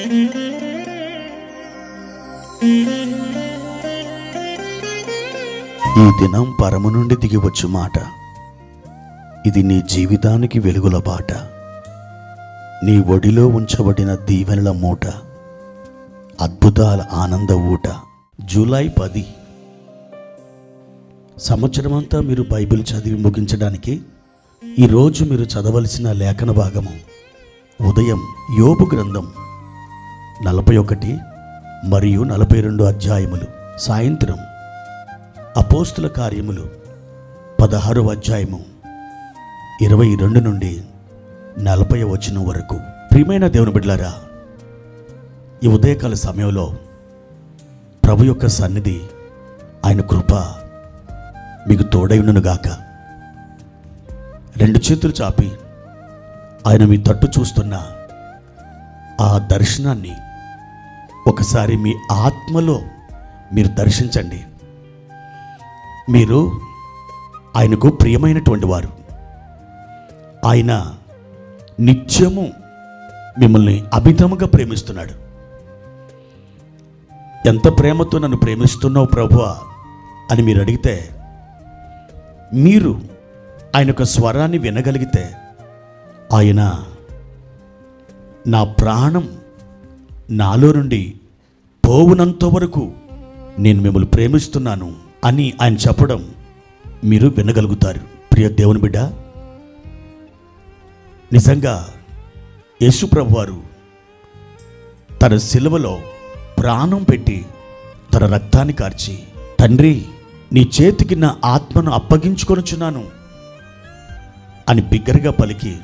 ఈ దినం పరము నుండి దిగివచ్చు మాట. ఇది నీ జీవితానికి వెలుగుల బాట. నీ ఒడిలో ఉంచబడిన దీవెనల మూట, అద్భుతాల ఆనంద ఊట. జూలై 10. సంవత్సరమంతా మీరు బైబిల్ చదివి ముగించడానికి ఈరోజు మీరు చదవలసిన లేఖన భాగము ఉదయం యోబు గ్రంథం 41 మరియు 42 అధ్యాయములు, సాయంత్రం అపోస్తుల కార్యములు 16వ అధ్యాయము 22 నుండి 40వ వచనం వరకు. ప్రియమైన దేవుని బిడ్డలారా, ఈ ఉదయకాల సమయంలో ప్రభు యొక్క సన్నిధి, ఆయన కృప మీకు తోడైనగాక. 2 చేతులు చాపి ఆయన మీ తట్టు చూస్తున్న ఆ దర్శనాన్ని ఒకసారి మీ ఆత్మలో మీరు దర్శించండి. మీరు ఆయనకు ప్రియమైనటువంటి వారు. ఆయన నిత్యము మిమ్మల్ని అమితముగా ప్రేమిస్తున్నాడు. ఎంత ప్రేమతో నన్ను ప్రేమిస్తున్నావు ప్రభువా అని మీరు అడిగితే, మీరు ఆయన యొక్క స్వరాన్ని వినగలిగితే, ఆయన నా ప్రాణం నాలో నుండి పోవునంత వరకు నేను మిమ్మల్ని ప్రేమిస్తున్నాను అని ఆయన చెప్పడం మీరు వినగలుగుతారు. ప్రియ దేవుని బిడ్డ, నిజంగా యేసు ప్రభువారు తన సిలువలో ప్రాణం పెట్టి తన రక్తాన్ని కార్చి, తండ్రి నీ చేతికి నా ఆత్మను అప్పగించుకొనుచున్నాను అని బిగ్గరగా పలికి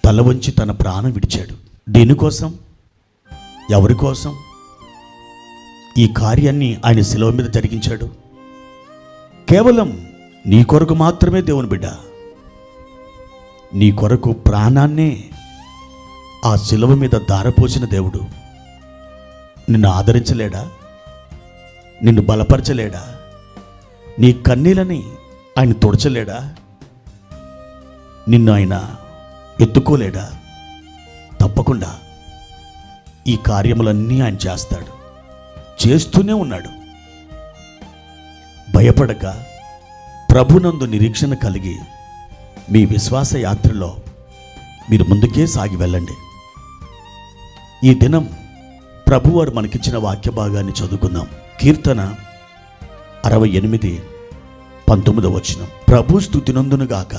తల వంచి తన ప్రాణం విడిచాడు. దేనికోసం? ఎవరి కోసం ఈ కార్యాన్ని ఆయన శిలువ మీద జరిగించాడు? కేవలం నీ కొరకు మాత్రమే. దేవుని బిడ్డ, నీ కొరకు ప్రాణాన్నే ఆ శిలువ మీద దారపోసిన దేవుడు నిన్ను ఆదరించలేడా? నిన్ను బలపరచలేడా? నీ కన్నీలని ఆయన తుడచలేడా? నిన్ను ఆయన ఎత్తుకోలేడా? తప్పకుండా ఈ కార్యములన్నీ ఆయన చేస్తాడు, చేస్తూనే ఉన్నాడు. భయపడక ప్రభునందు నిరీక్షణ కలిగి మీ విశ్వాస యాత్రలో మీరు ముందుకే సాగి వెళ్ళండి. ఈ దినం ప్రభువారు మనకిచ్చిన వాక్య భాగాన్ని చదువుకుందాం. కీర్తన 68:19 వచనం. ప్రభు స్తుతినందునుగాక,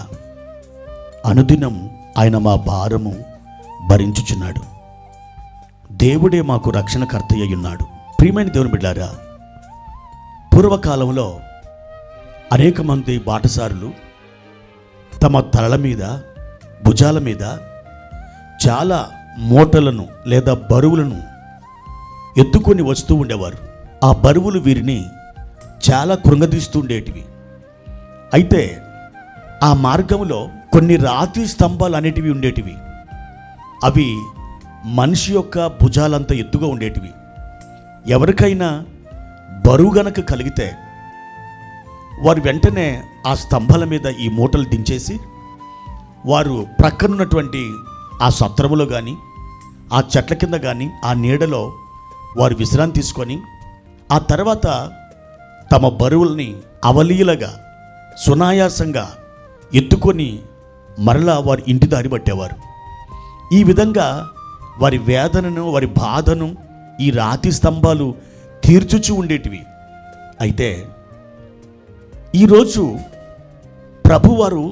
అనుదినం ఆయన మా భారము భరించుచున్నాడు. దేవుడే మాకు రక్షణకర్త అయ్యున్నాడు. ప్రియమైన దేవుని బిడ్డారా, పూర్వకాలంలో అనేక మంది బాటసారులు తమ తలల మీద, భుజాల మీద చాలా మూటలను లేదా బరువులను ఎత్తుకొని వస్తూ ఉండేవారు. ఆ బరువులు వీరిని చాలా కృంగదీస్తూ ఉండేటివి. అయితే ఆ మార్గంలో కొన్ని రాతి స్తంభాలు అనేటివి ఉండేటివి. అవి మనిషి యొక్క భుజాలంత ఎత్తుగా ఉండేటివి. ఎవరికైనా బరువు గనక కలిగితే వారు వెంటనే ఆ స్తంభాల మీద ఈ మూటలు దించేసి వారు ప్రక్కనున్నటువంటి ఆ సత్రములో కానీ, ఆ చెట్ల కింద కానీ, ఆ నీడలో వారు విశ్రాంతి తీసుకొని ఆ తర్వాత తమ బరువుల్ని అవలీలగా సునాయాసంగా ఎత్తుకొని మరలా వారి ఇంటి దారి పట్టేవారు. ఈ విధంగా వారి వేదనను, వారి బాధను ఈ రాతి స్తంభాలు తీర్చుచూ ఉండేటివి. అయితే ఈరోజు ప్రభువారు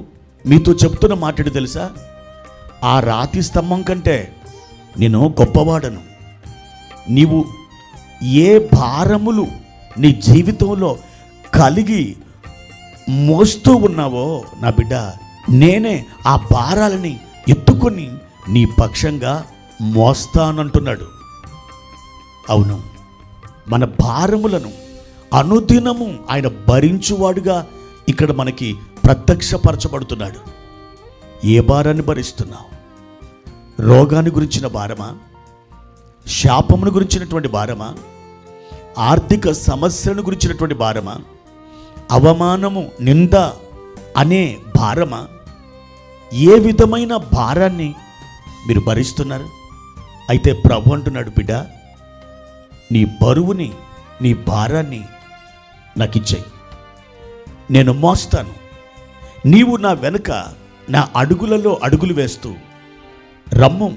మీతో చెప్తున్న మాట్లాడి తెలుసా? ఆ రాతి స్తంభం కంటే నేను గొప్పవాడను. నీవు ఏ భారములు నీ జీవితంలో కలిగి మోస్తూ ఉన్నావో నా బిడ్డ, నేనే ఆ భారాలని ఎత్తుకొని నీ పక్షంగా మోస్తానంటున్నాడు. అవును, మన భారములను అనుదినము ఆయన భరించువాడుగా ఇక్కడ మనకి ప్రత్యక్షపరచబడుతున్నాడు. ఏ భారాన్ని భరిస్తున్నావు? రోగాన్ని గురించిన భారమా? శాపమును గురించినటువంటి భారమా? ఆర్థిక సమస్యలను గురించినటువంటి భారమా? అవమానము, నింద అనే భారమా? ఏ విధమైన భారాన్ని మీరు భరిస్తున్నారు? అయితే ప్రభు అంటున్నాడు, బిడ్డ, నీ బరువుని, నీ భారాన్ని నాకు ఇచ్చేయి, నేను మోస్తాను. నీవు నా వెనుక నా అడుగులలో అడుగులు వేస్తూ రమ్ము,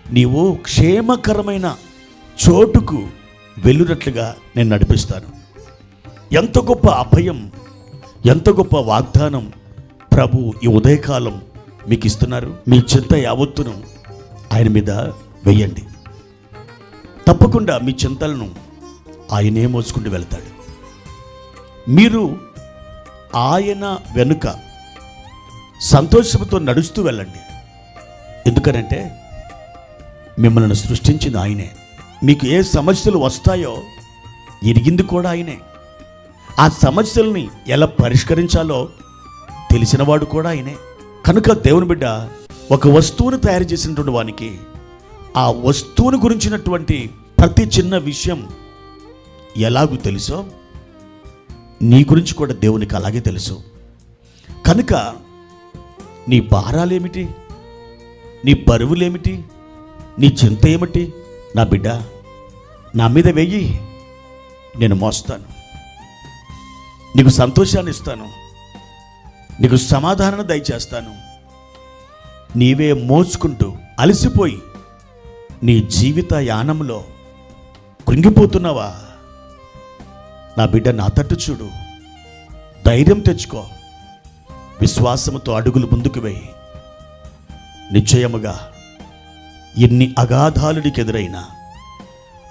నీవు క్షేమకరమైన చోటుకు వెళ్ళునట్లుగా నేను నడిపిస్తాను. ఎంత గొప్ప అభయం, ఎంత గొప్ప వాగ్దానం ప్రభు ఈ ఉదయకాలం మీకు ఇస్తున్నారు. మీ చింత యావత్తును ఆయన మీద వెయ్యండి. తప్పకుండా మీ చింతలను ఆయనే మోసుకుంటూ వెళ్తాడు. మీరు ఆయన వెనుక సంతోషంతో నడుస్తూ వెళ్ళండి. ఎందుకనంటే మిమ్మల్ని సృష్టించింది ఆయనే. మీకు ఏ సమస్యలు వస్తాయో ఎరిగింది కూడా ఆయనే. ఆ సమస్యల్ని ఎలా పరిష్కరించాలో తెలిసినవాడు కూడా ఆయనే. కనుక దేవుని బిడ్డ, ఒక వస్తువును తయారు చేసినటువంటి వానికి ఆ వస్తువును గురించినటువంటి ప్రతి చిన్న విషయం ఎలాగూ తెలుసో నీ గురించి కూడా దేవునికి అలాగే తెలుసు. కనుక నీ భారాలేమిటి, నీ బరువులేమిటి, నీ చింత ఏమిటి? నా బిడ్డ, నా మీద వెయ్యి, నేను మోస్తాను. నీకు సంతోషాన్ని ఇస్తాను, నీకు సమాధానాన్ని దయచేస్తాను. నీవే మోసుకుంటూ అలసిపోయి నీ జీవిత యానంలో కృంగిపోతున్నావా? నా బిడ్డ, నా తట్టు చూడు, ధైర్యం తెచ్చుకో, విశ్వాసముతో అడుగులు ముందుకు వేయి. నిశ్చయముగా ఎన్ని అగాధాలు నీకు ఎదురైనా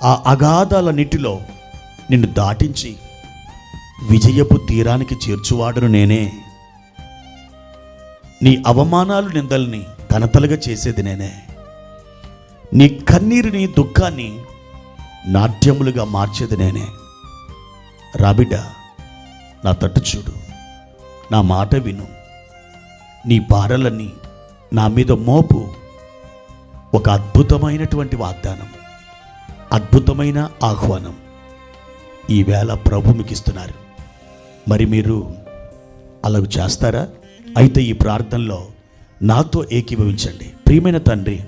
ఆ అగాధాలన్నిటిలో నిన్ను దాటించి విజయపు తీరానికి చేర్చువాడును నేనే. నీ అవమానాలు నిందల్ని ఘనతలుగా చేసేది నేనే. నీ కన్నీరుని, దుఃఖాన్ని నాట్యములుగా మార్చేది నేనే. రాబిడ్డ, నా తట్టు చూడు, నా మాట విను, నీ భారాలన్నీ నా మీద మోపు. ఒక అద్భుతమైనటువంటి వాగ్దానం, అద్భుతమైన ఆహ్వానం ఈవేళ ప్రభు మీకు ఇస్తున్నారు. మరి మీరు అలాగ చేస్తారా? అయితే ఈ ప్రార్థనలో నాతో ఏకీభవించండి. ప్రియమైన తండ్రి,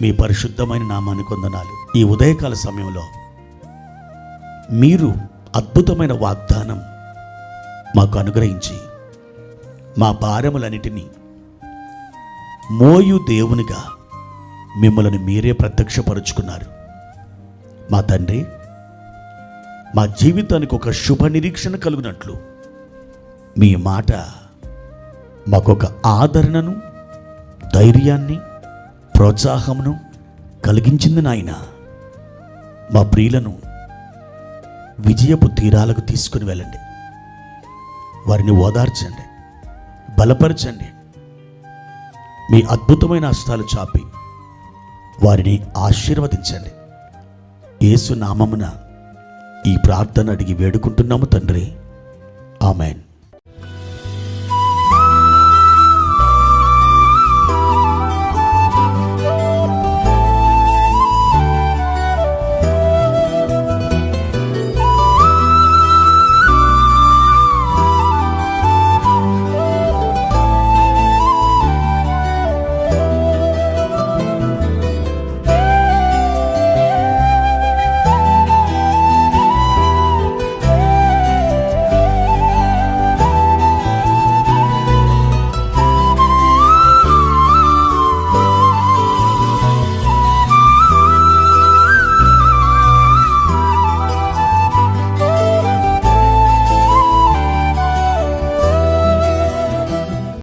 మీ పరిశుద్ధమైన నామానికి వందనాలు. ఈ ఉదయకాల సమయంలో మీరు అద్భుతమైన వాగ్దానం మాకు అనుగ్రహించి మా భారములన్నిటినీ మోయు దేవునిగా మిమ్మల్ని మీరే ప్రత్యక్షపరుచుకున్నారు. మా తండ్రి, మా జీవితానికి ఒక శుభ నిరీక్షణ కలుగునట్లు మీ మాట మాకొక ఆదరణను, ధైర్యాన్ని, ప్రోత్సాహమును కలిగించింది నాయన. మా ప్రియులను విజయపు తీరాలకు తీసుకుని వెళ్ళండి. వారిని ఓదార్చండి, బలపరచండి. మీ అద్భుతమైన హస్తాలు చాపి వారిని ఆశీర్వదించండి. యేసు నామమున ఈ ప్రార్థన అడిగి వేడుకుంటున్నాము తండ్రి. ఆమెన్.